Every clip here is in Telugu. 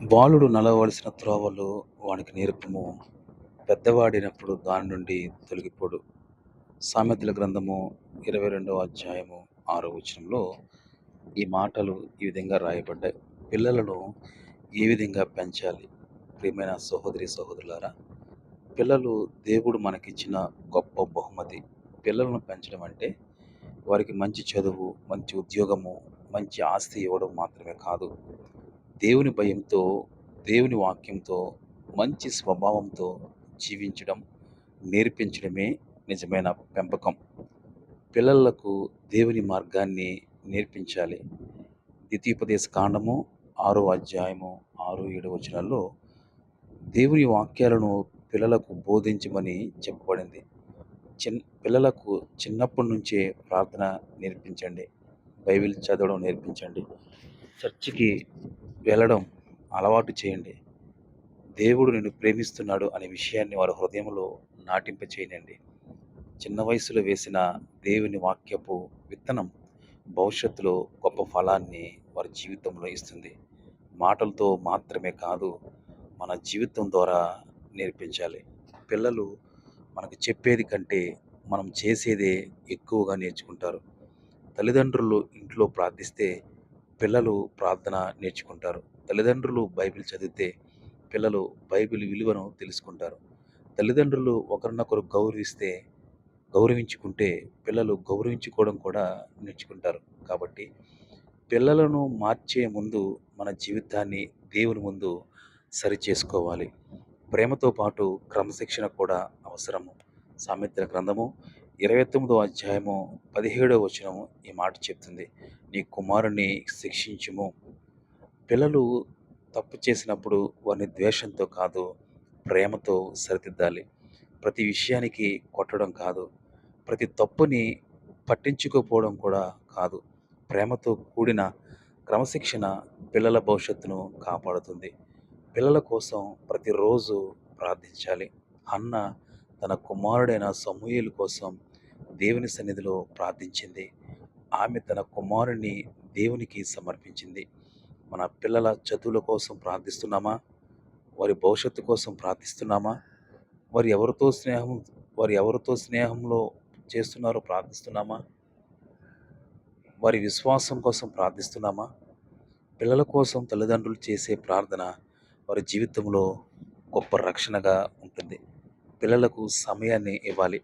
బాలుడు నడవవలసిన త్రోవలు వానికి నేర్పుము, పెద్దవాడినప్పుడు దాని నుండి తొలగిపోడు. సామెతల గ్రంథము 22వ అధ్యాయము 6వ వచనంలో ఈ మాటలు ఈ విధంగా రాయబడ్డాయి. పిల్లలను ఏ విధంగా పెంచాలి? ప్రియమైన సహోదరి సహోదరులారా, పిల్లలు దేవుడు మనకిచ్చిన గొప్ప బహుమతి. పిల్లలను పెంచడం అంటే వారికి మంచి చదువు, మంచి ఉద్యోగము, మంచి ఆస్తి ఇవ్వడం మాత్రమే కాదు. దేవుని భయంతో, దేవుని వాక్యంతో, మంచి స్వభావంతో జీవించడం నేర్పించడమే నిజమైన పెంపకం. పిల్లలకు దేవుని మార్గాన్ని నేర్పించాలి. ద్వితీయోపదేశ కాండము 6వ అధ్యాయము 6, 7 వచనాల్లో దేవుని వాక్యాలను పిల్లలకు బోధించమని చెప్పబడింది. పిల్లలకు చిన్నప్పటి నుంచే ప్రార్థన నేర్పించండి, బైబిల్ చదవడం నేర్పించండి, చర్చికి వెళ్ళడం అలవాటు చేయండి. దేవుడు నిన్ను ప్రేమిస్తున్నాడు అనే విషయాన్ని వారి హృదయంలో నాటింప చేయనండి. చిన్న వయసులో వేసిన దేవుని వాక్యపు విత్తనం భవిష్యత్తులో గొప్ప ఫలాన్ని వారి జీవితంలో ఇస్తుంది. మాటలతో మాత్రమే కాదు, మన జీవితం ద్వారా నేర్పించాలి. పిల్లలు మనకు చెప్పేది కంటే మనం చేసేదే ఎక్కువగా నేర్చుకుంటారు. తల్లిదండ్రులు ఇంట్లో ప్రార్థిస్తే పిల్లలు ప్రార్థన నేర్చుకుంటారు. తల్లిదండ్రులు బైబిల్ చదివితే పిల్లలు బైబిల్ విలువను తెలుసుకుంటారు. తల్లిదండ్రులు ఒకరినొకరు గౌరవించుకుంటే పిల్లలు గౌరవించుకోవడం కూడా నేర్చుకుంటారు. కాబట్టి పిల్లలను మార్చే ముందు మన జీవితాన్ని దేవుని ముందు సరిచేసుకోవాలి. ప్రేమతో పాటు క్రమశిక్షణ కూడా అవసరము. సామెతల గ్రంథము 29వ అధ్యాయము 17వ వచనము ఈ మాట చెప్తుంది. నీ కుమారుని శిక్షించుము. పిల్లలు తప్పు చేసినప్పుడు వారిని ద్వేషంతో కాదు, ప్రేమతో సరిదిద్దాలి. ప్రతి విషయానికి కొట్టడం కాదు, ప్రతి తప్పుని పట్టించుకోపోవడం కూడా కాదు. ప్రేమతో కూడిన క్రమశిక్షణ పిల్లల భవిష్యత్తును కాపాడుతుంది. పిల్లల కోసం ప్రతిరోజు ప్రార్థించాలి. హన్న తన కుమారుడైన సమూయేలు కోసం దేవుని సన్నిధిలో ప్రార్థించింది. ఆమె తన కుమారుని దేవునికి సమర్పించింది. మన పిల్లల చదువుల కోసం ప్రార్థిస్తున్నామా? వారి భవిష్యత్తు కోసం ప్రార్థిస్తున్నామా? వారు ఎవరితో స్నేహంలో చేస్తున్నారో ప్రార్థిస్తున్నామా? వారి విశ్వాసం కోసం ప్రార్థిస్తున్నామా? పిల్లల కోసం తల్లిదండ్రులు చేసే ప్రార్థన వారి జీవితంలో గొప్ప రక్షణగా ఉంటుంది. పిల్లలకు సమయాన్ని ఇవ్వాలి.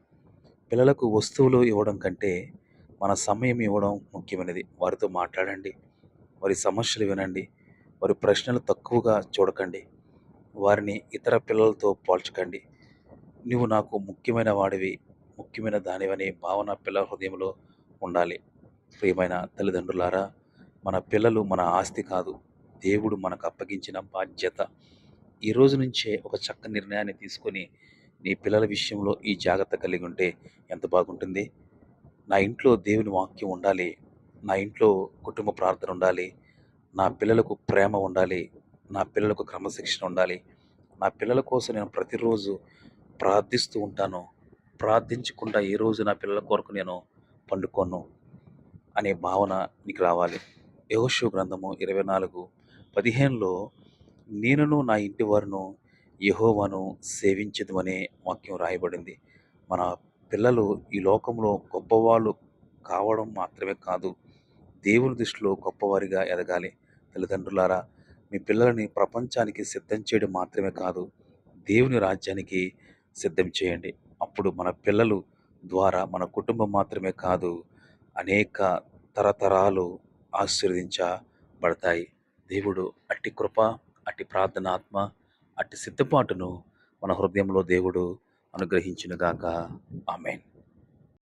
పిల్లలకు వస్తువులు ఇవ్వడం కంటే మన సమయం ఇవ్వడం ముఖ్యమైనది. వారితో మాట్లాడండి, వారి సమస్యలు వినండి, వారి ప్రశ్నలు తక్కువగా చూడకండి, వారిని ఇతర పిల్లలతో పోల్చకండి. నువ్వు నాకు ముఖ్యమైన వాడివి, ముఖ్యమైన దానివనే భావన పిల్లల హృదయంలో ఉండాలి. ప్రియమైన తల్లిదండ్రులారా, మన పిల్లలు మన ఆస్తి కాదు, దేవుడు మనకు అప్పగించిన బాధ్యత. ఈ రోజు నుంచే ఒక చక్కని నిర్ణయాన్ని తీసుకొని నీ పిల్లల విషయంలో ఈ జాగ్రత్త కలిగి ఉంటే ఎంత బాగుంటుంది. నా ఇంట్లో దేవుని వాక్యం ఉండాలి, నా ఇంట్లో కుటుంబ ప్రార్థన ఉండాలి, నా పిల్లలకు ప్రేమ ఉండాలి, నా పిల్లలకు క్రమశిక్షణ ఉండాలి, నా పిల్లల కోసం నేను ప్రతిరోజు ప్రార్థిస్తూ ఉంటాను, ప్రార్థించకుండా ఏ రోజు నా పిల్లల కొరకు నేను పండుకోను అనే భావన నీకు రావాలి. యెహోషువ గ్రంథము 24:15లో నేనును నా ఇంటి వారును యెహోవాను సేవించెదమనే వాక్యం రాయబడింది. మన పిల్లలు ఈ లోకంలో గొప్పవాళ్ళు కావడం మాత్రమే కాదు, దేవుని దృష్టిలో గొప్పవారిగా ఎదగాలి. తల్లిదండ్రులారా, మీ పిల్లలని ప్రపంచానికి సిద్ధం చేయడం మాత్రమే కాదు, దేవుని రాజ్యానికి సిద్ధం చేయండి. అప్పుడు మన పిల్లలు ద్వారా మన కుటుంబం మాత్రమే కాదు, అనేక తరతరాలు ఆశీర్వదించబడతాయి. దేవుడు అట్టి కృప, అట్టి ప్రార్థనాత్మ, అట్టి సిద్ధపాటును మన హృదయంలో దేవుడు అనుగ్రహించునుగాక. ఆమేన్.